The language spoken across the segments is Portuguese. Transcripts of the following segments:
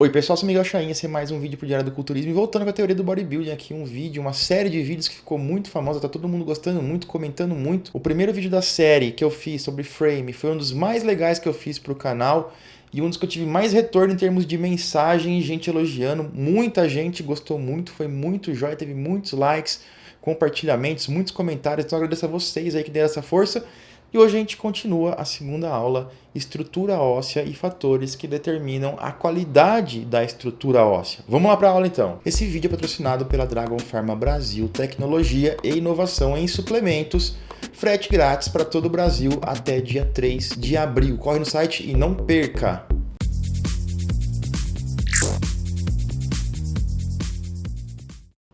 Oi pessoal, sou Miguel Chain, esse é mais um vídeo pro Diário do Culturismo e voltando com a teoria do bodybuilding aqui, uma série de vídeos que ficou muito famosa, tá todo mundo gostando muito, comentando muito. O primeiro vídeo da série que eu fiz sobre frame foi um dos mais legais que eu fiz pro canal e um dos que eu tive mais retorno em termos de mensagem, gente elogiando, muita gente gostou muito, foi muito jóia, teve muitos likes, compartilhamentos, muitos comentários, então eu agradeço a vocês aí que deram essa força. E hoje a gente continua a segunda aula, estrutura óssea e fatores que determinam a qualidade da estrutura óssea. Vamos lá para a aula então. Esse vídeo é patrocinado pela Dragon Pharma Brasil, tecnologia e inovação em suplementos, frete grátis para todo o Brasil até dia 3 de abril. Corre no site e não perca!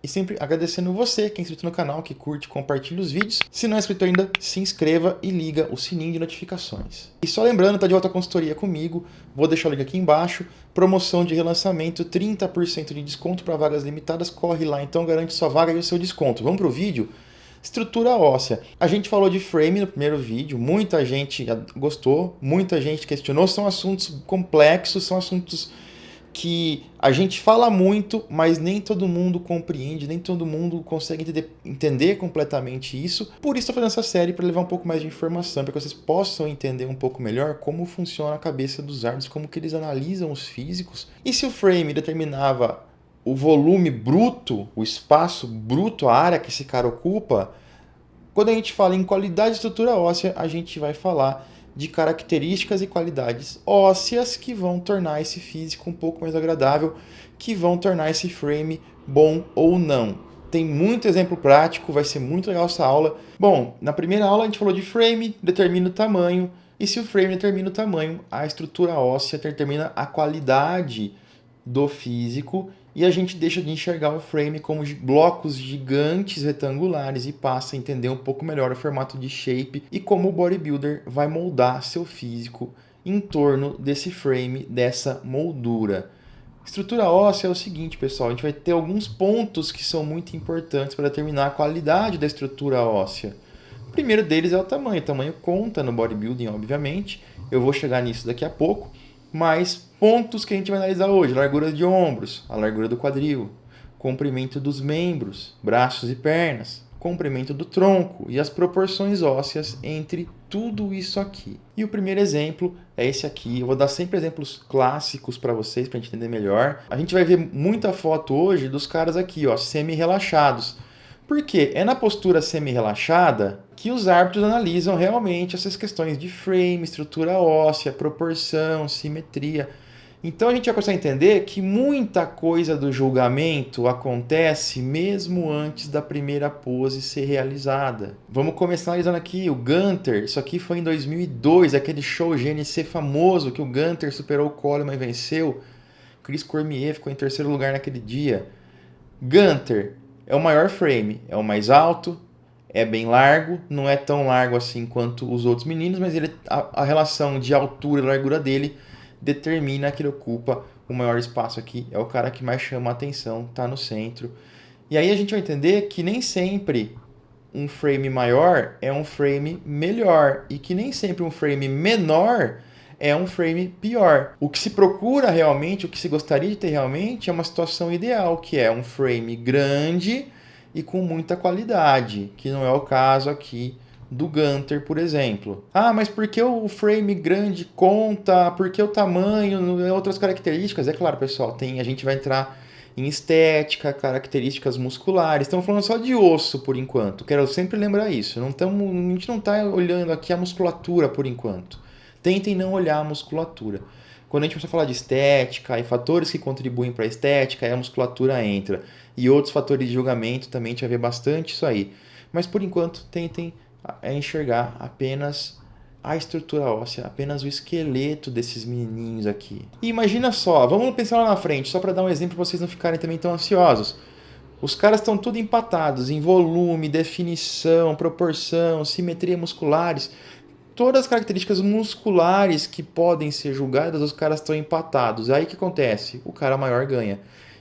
E sempre agradecendo você que é inscrito no canal, que curte, compartilha os vídeos. Se não é inscrito ainda, se inscreva e liga o sininho de notificações. E só lembrando, tá de volta à consultoria comigo, vou deixar o link aqui embaixo. Promoção de relançamento, 30% de desconto para vagas limitadas. Corre lá então, garante sua vaga e o seu desconto. Vamos pro vídeo? Estrutura óssea. A gente falou de frame no primeiro vídeo, muita gente gostou, muita gente questionou. São assuntos complexos, são assuntos que a gente fala muito, mas nem todo mundo compreende, nem todo mundo consegue entender completamente isso. Por isso estou fazendo essa série, para levar um pouco mais de informação, para que vocês possam entender um pouco melhor como funciona a cabeça dos árbitros, como que eles analisam os físicos. E se o frame determinava o volume bruto, o espaço bruto, a área que esse cara ocupa, quando a gente fala em qualidade de estrutura óssea, a gente vai falar de características e qualidades ósseas que vão tornar esse físico um pouco mais agradável, que vão tornar esse frame bom ou não. Tem muito exemplo prático, vai ser muito legal essa aula. Bom, na primeira aula a gente falou de frame, determina o tamanho, e se o frame determina o tamanho, a estrutura óssea determina a qualidade do físico, e a gente deixa de enxergar o frame como blocos gigantes retangulares e passa a entender um pouco melhor o formato de shape e como o bodybuilder vai moldar seu físico em torno desse frame, dessa moldura. Estrutura óssea é o seguinte, pessoal, a gente vai ter alguns pontos que são muito importantes para determinar a qualidade da estrutura óssea. O primeiro deles é o tamanho. O tamanho conta no bodybuilding, obviamente. Eu vou chegar nisso daqui a pouco. Mas pontos que a gente vai analisar hoje: largura de ombros, a largura do quadril, comprimento dos membros, braços e pernas, comprimento do tronco e as proporções ósseas entre tudo isso aqui. E o primeiro exemplo é esse aqui. Eu vou dar sempre exemplos clássicos para vocês, para a gente entender melhor. A gente vai ver muita foto hoje dos caras aqui, ó, semi-relaxados. Por quê? É na postura semi-relaxada que os árbitros analisam realmente essas questões de frame, estrutura óssea, proporção, simetria. Então a gente vai começar a entender que muita coisa do julgamento acontece mesmo antes da primeira pose ser realizada. Vamos começar analisando aqui o Gunter. Isso aqui foi em 2002, aquele show GNC famoso que o Gunter superou o Coleman e venceu. Chris Cormier ficou em terceiro lugar naquele dia. Gunter é o maior frame, é o mais alto, é bem largo, não é tão largo assim quanto os outros meninos, mas a relação de altura e largura dele determina que ele ocupa o maior espaço aqui. É o cara que mais chama a atenção, está no centro. E aí a gente vai entender que nem sempre um frame maior é um frame melhor e que nem sempre um frame menor é um frame pior. O que se procura realmente, o que se gostaria de ter realmente é uma situação ideal, que é um frame grande e com muita qualidade, que não é o caso aqui do Gunter, por exemplo. Ah, mas por que o frame grande conta? Por que o tamanho? Outras características? É claro, pessoal, a gente vai entrar em estética, características musculares. Estamos falando só de osso por enquanto. Quero sempre lembrar isso. A gente não está olhando aqui a musculatura por enquanto. Tentem não olhar a musculatura. Quando a gente começa a falar de estética e fatores que contribuem para a estética, aí a musculatura entra. E outros fatores de julgamento também, a gente vai ver bastante isso aí. Mas por enquanto, tentem enxergar apenas a estrutura óssea, apenas o esqueleto desses menininhos aqui. E imagina só, vamos pensar lá na frente, só para dar um exemplo para vocês não ficarem também tão ansiosos. Os caras estão tudo empatados em volume, definição, proporção, simetria musculares. Todas as características musculares que podem ser julgadas, os caras estão empatados. Aí o que acontece? O cara maior ganha.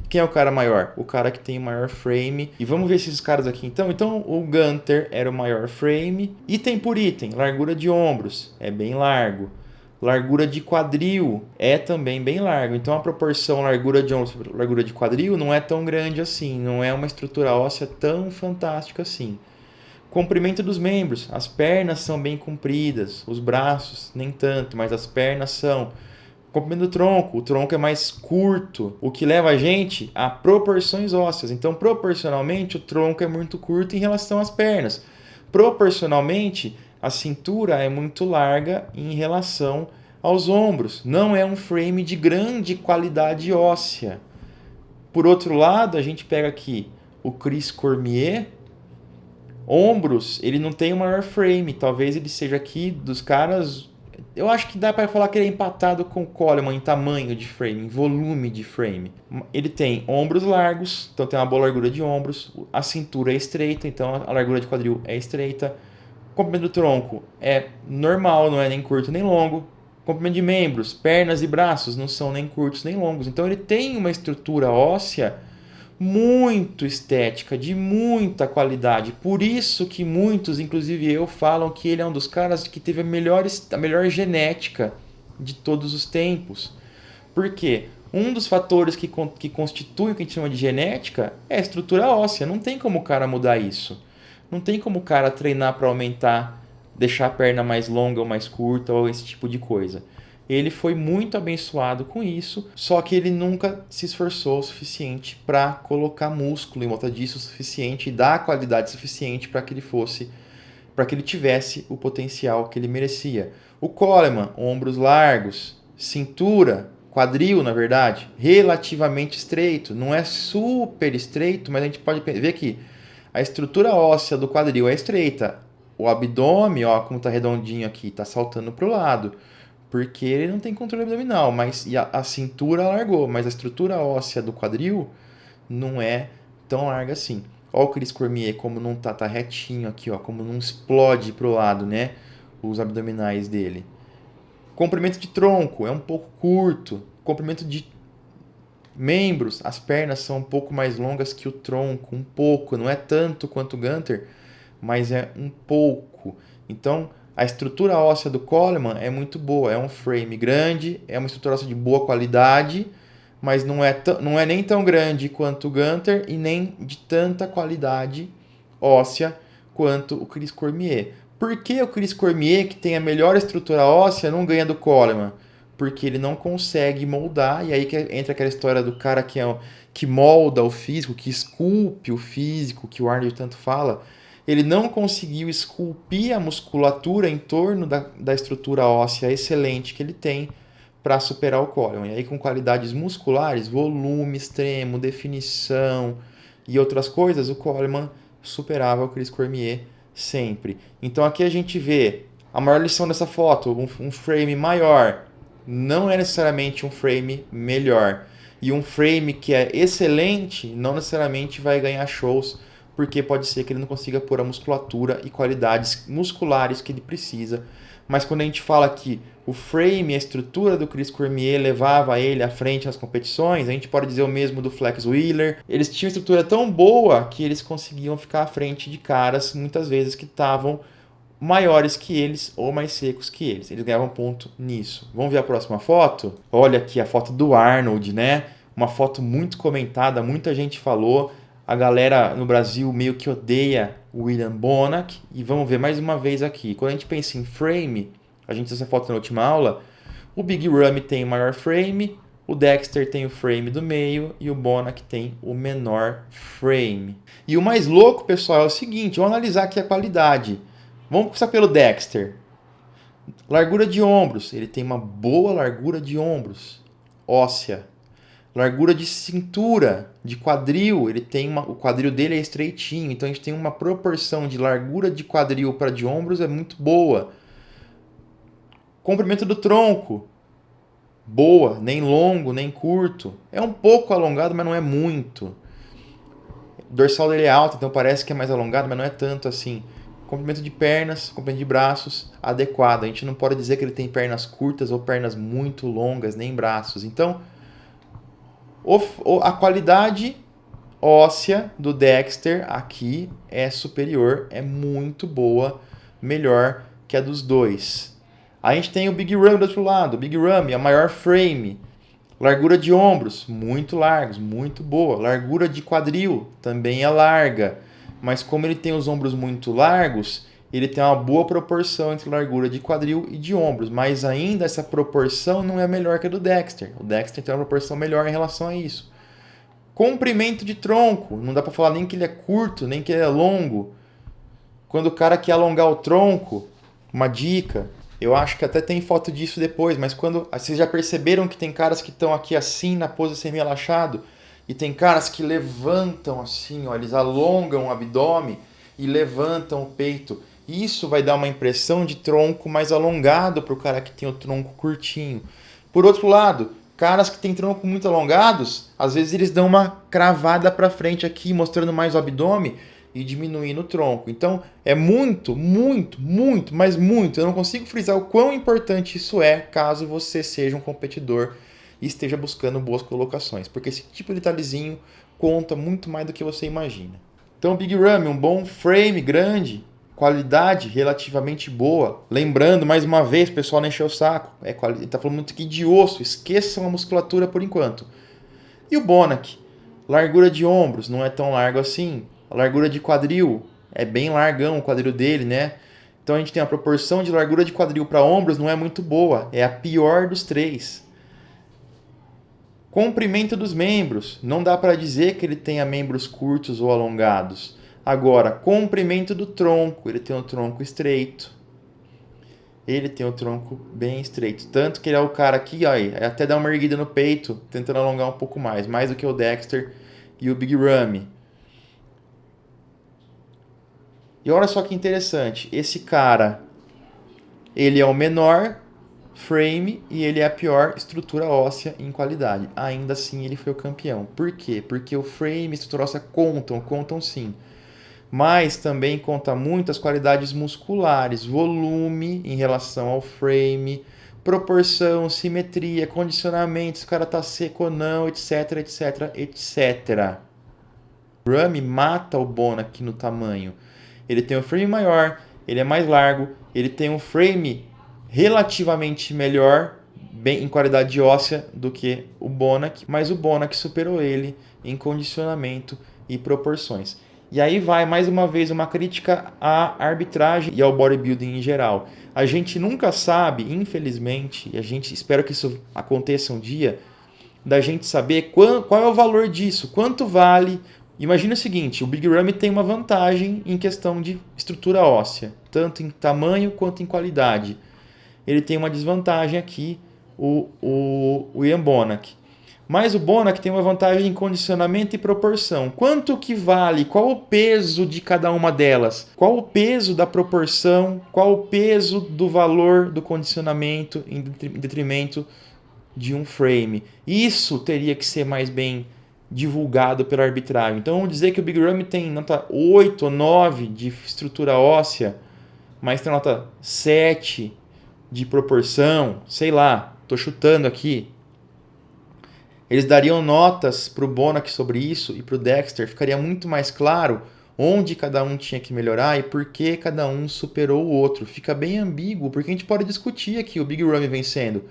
Quem é o cara maior? O cara que tem o maior frame. E vamos ver esses caras aqui então. Então o Gunter era o maior frame. Item por item, largura de ombros, é bem largo. Largura de quadril é também bem largo. Então a proporção largura de ombros, largura de quadril não é tão grande assim. Não é uma estrutura óssea tão fantástica assim. Comprimento dos membros. As pernas são bem compridas. Os braços nem tanto, mas as pernas são. Comprimento do tronco. O tronco é mais curto. O que leva a gente a proporções ósseas. Então proporcionalmente o tronco é muito curto em relação às pernas. Proporcionalmente a cintura é muito larga em relação aos ombros. Não é um frame de grande qualidade óssea. Por outro lado, a gente pega aqui o Chris Cormier. Ombros, ele não tem o maior frame. Talvez ele seja aqui dos caras... Eu acho que dá para falar que ele é empatado com o Coleman em tamanho de frame, em volume de frame. Ele tem ombros largos, então tem uma boa largura de ombros. A cintura é estreita, então a largura de quadril é estreita. Comprimento do tronco é normal, não é nem curto nem longo. Comprimento de membros, pernas e braços não são nem curtos nem longos. Então ele tem uma estrutura óssea muito estética, de muita qualidade. Por isso que muitos, inclusive eu, falam que ele é um dos caras que teve a melhor genética de todos os tempos. Por quê? Um dos fatores que constitui o que a gente chama de genética é a estrutura óssea. Não tem como o cara mudar isso. Não tem como o cara treinar para aumentar, deixar a perna mais longa ou mais curta ou esse tipo de coisa. Ele foi muito abençoado com isso, só que ele nunca se esforçou o suficiente para colocar músculo em volta disso o suficiente e dar a qualidade suficiente para que ele tivesse o potencial que ele merecia. O Coleman, ombros largos, cintura, quadril, na verdade, relativamente estreito. Não é super estreito, mas a gente pode ver que a estrutura óssea do quadril é estreita. O abdômen, ó, como está redondinho aqui, está saltando para o lado, porque ele não tem controle abdominal, mas a cintura largou, mas a estrutura óssea do quadril não é tão larga assim. Ó o Chris Cormier como não tá retinho aqui, ó, como não explode para o lado, né, os abdominais dele. Comprimento de tronco é um pouco curto. Comprimento de membros, as pernas são um pouco mais longas que o tronco, um pouco, não é tanto quanto o Gunter, mas é um pouco. Então, a estrutura óssea do Coleman é muito boa, é um frame grande, é uma estrutura óssea de boa qualidade, mas não é nem tão grande quanto o Gunter e nem de tanta qualidade óssea quanto o Chris Cormier. Por que o Chris Cormier, que tem a melhor estrutura óssea, não ganha do Coleman? Porque ele não consegue moldar, e aí que entra aquela história do cara que molda o físico, que esculpe o físico, que o Arnold tanto fala. Ele não conseguiu esculpir a musculatura em torno da estrutura óssea excelente que ele tem para superar o Coleman. E aí com qualidades musculares, volume extremo, definição e outras coisas, o Coleman superava o Chris Cormier sempre. Então aqui a gente vê a maior lição dessa foto, um frame maior, não é necessariamente um frame melhor. E um frame que é excelente não necessariamente vai ganhar shows, porque pode ser que ele não consiga pôr a musculatura e qualidades musculares que ele precisa. Mas quando a gente fala que o frame, a estrutura do Chris Cormier levava ele à frente nas competições, a gente pode dizer o mesmo do Flex Wheeler. Eles tinham estrutura tão boa que eles conseguiam ficar à frente de caras, muitas vezes, que estavam maiores que eles ou mais secos que eles. Eles ganhavam ponto nisso. Vamos ver a próxima foto? Olha aqui a foto do Arnold, né? Uma foto muito comentada, muita gente falou. A galera no Brasil meio que odeia o William Bonac. E vamos ver mais uma vez aqui. Quando a gente pensa em frame, a gente fez essa foto na última aula, o Big Ramy tem o maior frame, o Dexter tem o frame do meio e o Bonac tem o menor frame. E o mais louco, pessoal, é o seguinte, vamos analisar aqui a qualidade. Vamos começar pelo Dexter. Largura de ombros. Ele tem uma boa largura de ombros óssea. Largura de cintura, de quadril. O quadril dele é estreitinho. Então a gente tem uma proporção de largura de quadril para de ombros é muito boa. Comprimento do tronco. Boa. Nem longo, nem curto. É um pouco alongado, mas não é muito. O dorsal dele é alto, então parece que é mais alongado, mas não é tanto assim. Comprimento de pernas, comprimento de braços adequado. A gente não pode dizer que ele tem pernas curtas ou pernas muito longas, nem braços. Então, a qualidade óssea do Dexter aqui é superior, é muito boa, melhor que a dos dois. A gente tem o Big Ram do outro lado. O Big Ram é a maior frame. Largura de ombros, muito largos, muito boa. Largura de quadril, também é larga. Mas como ele tem os ombros muito largos, ele tem uma boa proporção entre largura de quadril e de ombros. Mas ainda essa proporção não é melhor que a do Dexter. O Dexter tem uma proporção melhor em relação a isso. Comprimento de tronco, não dá para falar nem que ele é curto, nem que ele é longo. Quando o cara quer alongar o tronco, uma dica, eu acho que até tem foto disso depois, mas quando vocês já perceberam que tem caras que estão aqui assim na pose semi-relaxado e tem caras que levantam assim, ó, eles alongam o abdômen e levantam o peito. Isso vai dar uma impressão de tronco mais alongado para o cara que tem o tronco curtinho. Por outro lado, caras que têm tronco muito alongados, às vezes eles dão uma cravada para frente aqui, mostrando mais o abdômen e diminuindo o tronco. Então, é muito, mas muito. Eu não consigo frisar o quão importante isso é caso você seja um competidor e esteja buscando boas colocações, porque esse tipo de detalhezinho conta muito mais do que você imagina. Então, Big Ram, um bom frame grande, qualidade relativamente boa. Lembrando, mais uma vez, o pessoal não encheu o saco. Ele está falando muito aqui de osso. Esqueçam a musculatura por enquanto. E o Bonac? Largura de ombros, não é tão largo assim. A largura de quadril, é bem largão o quadril dele, né? Então a gente tem a proporção de largura de quadril para ombros não é muito boa. É a pior dos três. Comprimento dos membros. Não dá para dizer que ele tenha membros curtos ou alongados. Agora, comprimento do tronco. Ele tem um tronco estreito. Ele tem um tronco bem estreito. Tanto que ele é o cara aqui, ó, até dá uma erguida no peito, tentando alongar um pouco mais do que o Dexter e o Big Ram. E olha só que interessante. Esse cara, ele é o menor frame e ele é a pior estrutura óssea em qualidade. Ainda assim, ele foi o campeão. Por quê? Porque o frame e a estrutura óssea contam sim. Mas também conta muito as qualidades musculares, volume em relação ao frame, proporção, simetria, condicionamento, se o cara tá seco ou não, etc. O Ram mata o Bonac no tamanho. Ele tem um frame maior, ele é mais largo, ele tem um frame relativamente melhor, bem em qualidade óssea do que o Bonac, mas o Bonac superou ele em condicionamento e proporções. E aí vai mais uma vez uma crítica à arbitragem e ao bodybuilding em geral. A gente nunca sabe, infelizmente, e a gente espera que isso aconteça um dia, da gente saber qual é o valor disso, quanto vale. Imagina o seguinte, o Big Ram tem uma vantagem em questão de estrutura óssea, tanto em tamanho quanto em qualidade. Ele tem uma desvantagem aqui, o Ian Bonac. Mas o Bonac tem uma vantagem em condicionamento e proporção. Quanto que vale? Qual o peso de cada uma delas? Qual o peso da proporção? Qual o peso do valor do condicionamento em detrimento de um frame? Isso teria que ser mais bem divulgado pela arbitragem. Então vamos dizer que o Big Ram tem nota 8 ou 9 de estrutura óssea, mas tem nota 7 de proporção, sei lá, estou chutando aqui. Eles dariam notas para o Bonac sobre isso e para o Dexter. Ficaria muito mais claro onde cada um tinha que melhorar e por que cada um superou o outro. Fica bem ambíguo, porque a gente pode discutir aqui o Big Ram vencendo.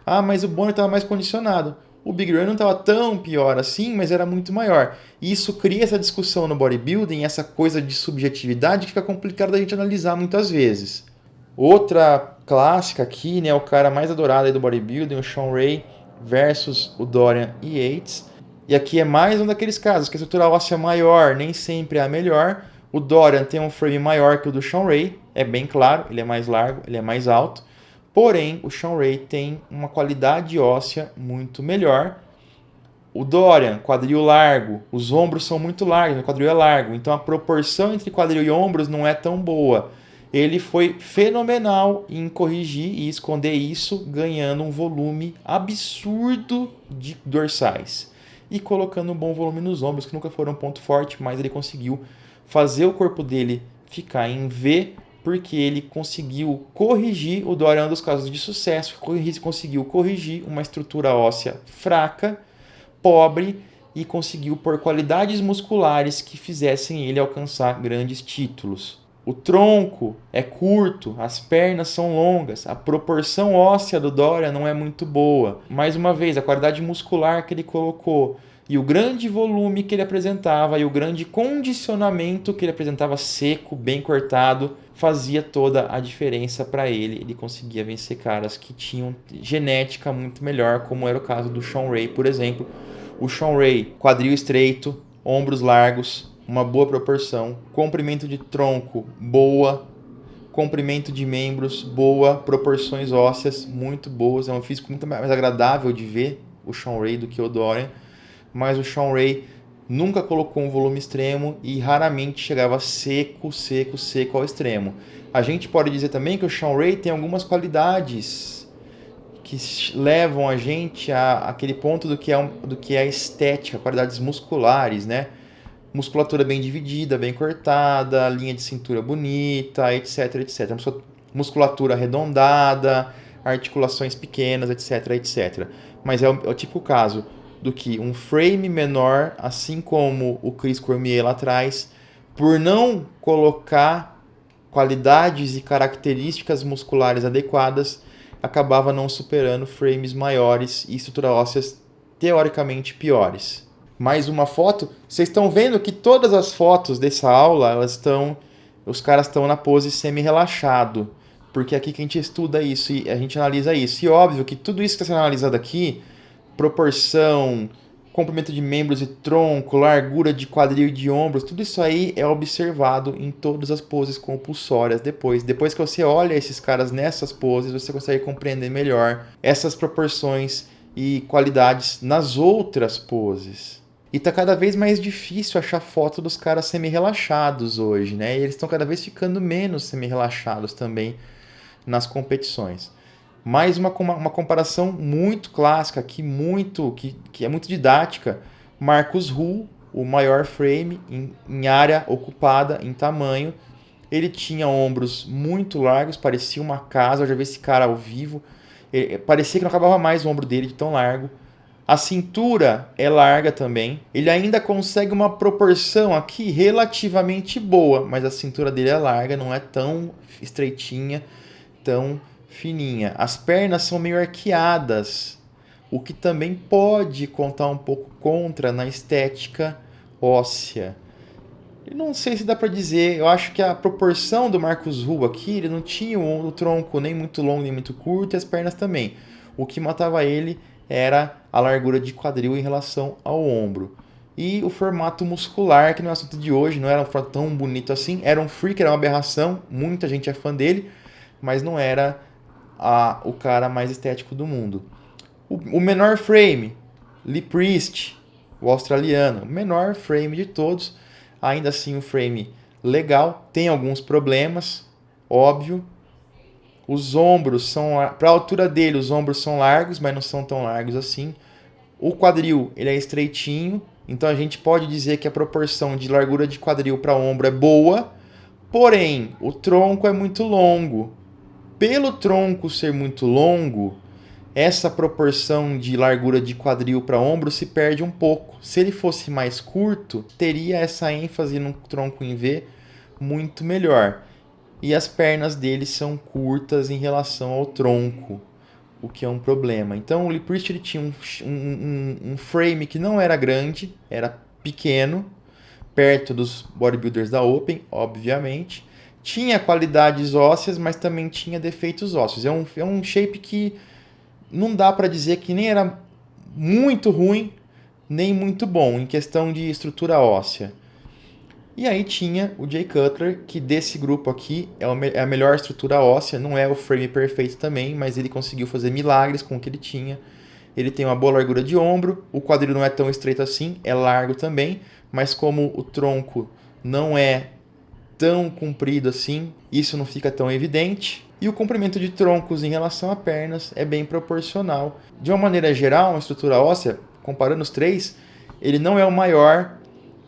Ah, mas o Bonac estava mais condicionado. O Big Ram não estava tão pior assim, mas era muito maior. E isso cria essa discussão no bodybuilding, essa coisa de subjetividade que fica complicado da gente analisar muitas vezes. Outra clássica aqui, né, o cara mais adorado aí do bodybuilding, o Shawn Ray, versus o Dorian Yates. E aqui é mais um daqueles casos que a estrutura óssea maior nem sempre é a melhor. O Dorian tem um frame maior que o do Shawn Ray, é bem claro, ele é mais largo, ele é mais alto. Porém, o Shawn Ray tem uma qualidade óssea muito melhor. O Dorian, quadril largo, os ombros são muito largos, o quadril é largo, então a proporção entre quadril e ombros não é tão boa. Ele foi fenomenal em corrigir e esconder isso, ganhando um volume absurdo de dorsais. E colocando um bom volume nos ombros, que nunca foram um ponto forte, mas ele conseguiu fazer o corpo dele ficar em V, porque ele conseguiu corrigir, o Dorian é um dos casos de sucesso, conseguiu corrigir uma estrutura óssea fraca, pobre, e conseguiu pôr qualidades musculares que fizessem ele alcançar grandes títulos. O tronco é curto, as pernas são longas, a proporção óssea do Dorian não é muito boa. Mais uma vez, a qualidade muscular que ele colocou e o grande volume que ele apresentava e o grande condicionamento que ele apresentava seco, bem cortado, fazia toda a diferença para ele. Ele conseguia vencer caras que tinham genética muito melhor, como era o caso do Sean Ray, por exemplo. O Sean Ray, quadril estreito, ombros largos, uma boa proporção, comprimento de tronco boa, comprimento de membros boa, proporções ósseas muito boas. É um físico muito mais agradável de ver, o Sean Ray, do que o Dorian. Mas o Sean Ray nunca colocou um volume extremo e raramente chegava seco ao extremo. A gente pode dizer também que o Sean Ray tem algumas qualidades que levam a gente àquele ponto do que é a estética, qualidades musculares, né? Musculatura bem dividida, bem cortada, linha de cintura bonita, etc, etc. Musculatura arredondada, articulações pequenas, etc, etc. Mas é o típico caso do que um frame menor, assim como o Chris Cormier lá atrás, por não colocar qualidades e características musculares adequadas, acabava não superando frames maiores e estruturas ósseas teoricamente piores. Mais uma foto. Vocês estão vendo que todas as fotos dessa aula, os caras estão na pose semi-relaxado, porque é aqui que a gente estuda isso e a gente analisa isso. E óbvio que tudo isso que está sendo analisado aqui, proporção, comprimento de membros e tronco, largura de quadril e de ombros, tudo isso aí é observado em todas as poses compulsórias depois. Depois que você olha esses caras nessas poses, você consegue compreender melhor essas proporções e qualidades nas outras poses. E tá cada vez mais difícil achar foto dos caras semi-relaxados hoje, né? E eles estão cada vez ficando menos semi-relaxados também nas competições. Mais uma comparação muito clássica, que é muito didática. Marcus Hull, o maior frame em área ocupada, em tamanho. Ele tinha ombros muito largos, parecia uma casa. Eu já vi esse cara ao vivo. Parecia que não acabava mais o ombro dele de tão largo. A cintura é larga também. Ele ainda consegue uma proporção aqui relativamente boa, mas a cintura dele é larga, não é tão estreitinha, tão fininha. As pernas são meio arqueadas, o que também pode contar um pouco contra na estética óssea. Eu não sei se dá para dizer, eu acho que a proporção do Marcus Hull aqui, ele não tinha o tronco nem muito longo nem muito curto e as pernas também. O que matava ele era a largura de quadril em relação ao ombro. E o formato muscular, que no assunto de hoje não era um formato tão bonito assim, era um freak, era uma aberração, muita gente é fã dele, mas não era o cara mais estético do mundo. O menor frame, Lee Priest, o australiano, o menor frame de todos, ainda assim um frame legal, tem alguns problemas, óbvio. Os ombros são, para a altura dele, os ombros são largos, mas não são tão largos assim. O quadril, ele é estreitinho, então a gente pode dizer que a proporção de largura de quadril para ombro é boa, porém, o tronco é muito longo. Pelo tronco ser muito longo, essa proporção de largura de quadril para ombro se perde um pouco. Se ele fosse mais curto, teria essa ênfase no tronco em V muito melhor. E as pernas dele são curtas em relação ao tronco, o que é um problema. Então o Lee Priest ele tinha um frame que não era grande, era pequeno, perto dos bodybuilders da Open, obviamente. Tinha qualidades ósseas, mas também tinha defeitos ósseos. É um shape que não dá para dizer que nem era muito ruim, nem muito bom em questão de estrutura óssea. E aí tinha o Jay Cutler, que desse grupo aqui é a melhor estrutura óssea, não é o frame perfeito também, mas ele conseguiu fazer milagres com o que ele tinha. Ele tem uma boa largura de ombro, o quadril não é tão estreito assim, é largo também, mas como o tronco não é tão comprido assim, isso não fica tão evidente. E o comprimento de troncos em relação a pernas é bem proporcional. De uma maneira geral, uma estrutura óssea, comparando os três, ele não é o maior,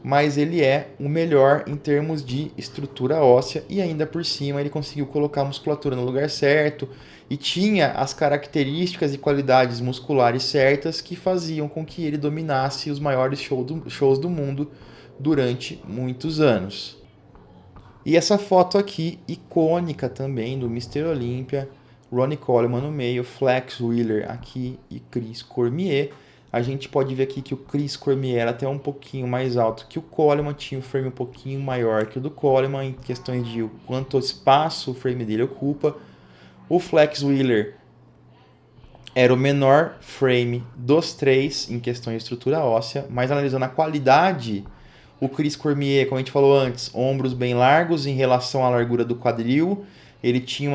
mas ele é o melhor em termos de estrutura óssea e ainda por cima ele conseguiu colocar a musculatura no lugar certo e tinha as características e qualidades musculares certas que faziam com que ele dominasse os maiores shows do mundo durante muitos anos. E essa foto aqui, icônica também, do Mr. Olympia, Ronnie Coleman no meio, Flex Wheeler aqui e Chris Cormier. A gente pode ver aqui que o Chris Cormier era até um pouquinho mais alto que o Coleman, tinha um frame um pouquinho maior que o do Coleman, em questões de quanto espaço o frame dele ocupa. O Flex Wheeler era o menor frame dos três em questão de estrutura óssea, mas analisando a qualidade, o Chris Cormier, como a gente falou antes, ombros bem largos em relação à largura do quadril, ele tinha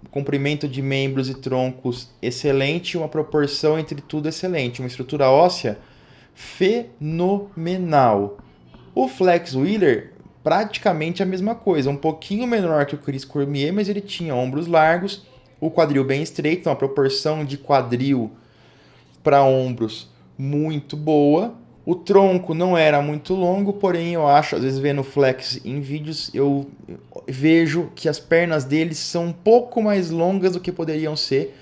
comprimento de membros e troncos excelente, uma proporção entre tudo excelente, uma estrutura óssea fenomenal. O Flex Wheeler, praticamente a mesma coisa, um pouquinho menor que o Chris Cormier, mas ele tinha ombros largos, o quadril bem estreito, uma proporção de quadril para ombros muito boa. O tronco não era muito longo, porém eu acho, às vezes vendo Flex em vídeos, eu vejo que as pernas deles são um pouco mais longas do que poderiam ser.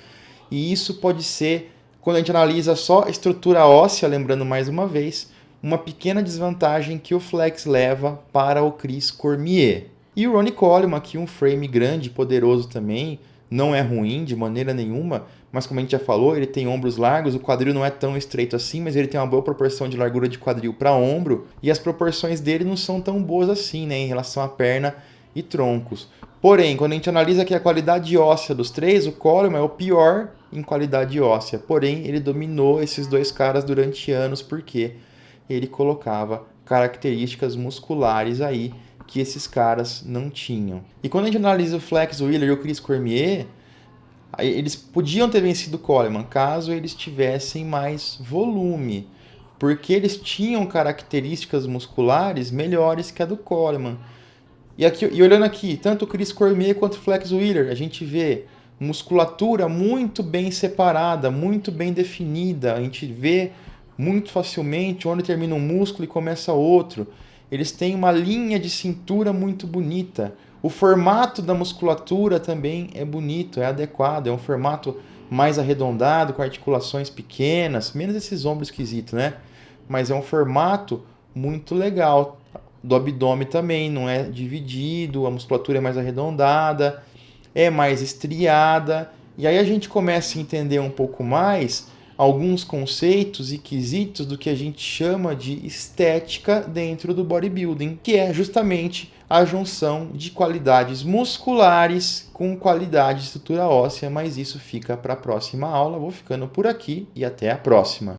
E isso pode ser, quando a gente analisa só a estrutura óssea, lembrando mais uma vez, uma pequena desvantagem que o Flex leva para o Chris Cormier. E o Ronnie Coleman, aqui um frame grande e poderoso também, não é ruim de maneira nenhuma, mas como a gente já falou, ele tem ombros largos, o quadril não é tão estreito assim, mas ele tem uma boa proporção de largura de quadril para ombro, e as proporções dele não são tão boas assim, né, em relação à perna e troncos. Porém, quando a gente analisa aqui a qualidade óssea dos três, o Coleman é o pior em qualidade óssea, porém ele dominou esses dois caras durante anos porque ele colocava características musculares aí que esses caras não tinham. E quando a gente analisa o Flex Wheeler e o Chris Cormier, eles podiam ter vencido o Coleman caso eles tivessem mais volume, porque eles tinham características musculares melhores que a do Coleman. E olhando aqui, tanto o Chris Cormier quanto o Flex Wheeler, a gente vê musculatura muito bem separada, muito bem definida, a gente vê muito facilmente onde termina um músculo e começa outro. Eles têm uma linha de cintura muito bonita. O formato da musculatura também é bonito, é adequado. É um formato mais arredondado, com articulações pequenas, menos esses ombros esquisitos, né? Mas é um formato muito legal. Do abdômen também não é dividido, a musculatura é mais arredondada, é mais estriada. E aí a gente começa a entender um pouco mais alguns conceitos e quesitos do que a gente chama de estética dentro do bodybuilding, que é justamente a junção de qualidades musculares com qualidade de estrutura óssea, mas isso fica para a próxima aula. Vou ficando por aqui e até a próxima.